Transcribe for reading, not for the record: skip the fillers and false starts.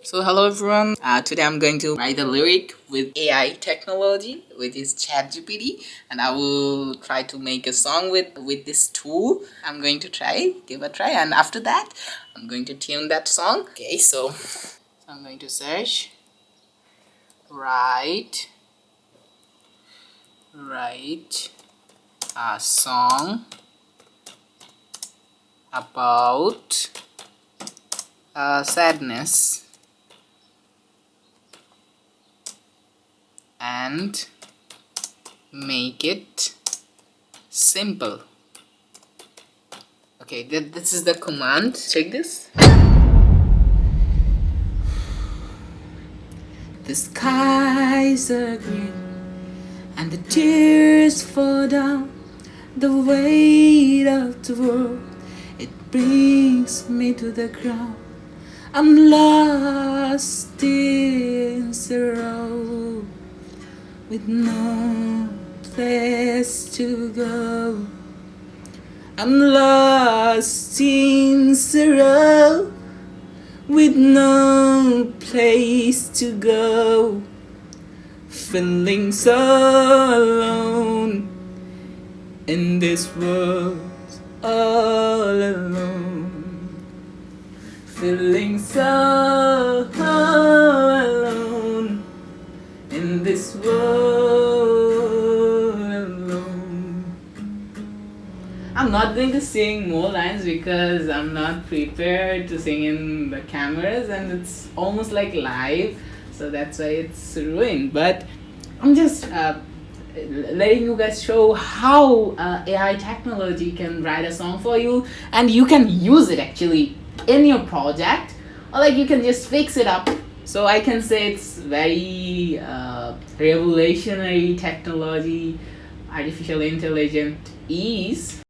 So hello everyone, today I'm going to write a lyric with AI technology, which is Chat GPT, and I will try to make a song with this tool. I'm going to give a try, and after that I'm going to tune that song. Okay, so I'm going to search write a song about sadness and make it simple. Okay, this is the command. Check this. The skies are green and the tears fall down. The weight of the world, it brings me to the ground. I'm lost in sorrow with no place to go. I'm lost in sorrow with no place to go. Feeling so alone in this world, all alone. Feeling so alone in this world alone. I'm not going to sing more lines because I'm not prepared to sing in the cameras and it's almost like live, so that's why it's ruined. But I'm just letting you guys show how AI technology can write a song for you, and you can use it actually in your project, or like you can just fix it up. So I can say it's very revolutionary technology. Artificial intelligence is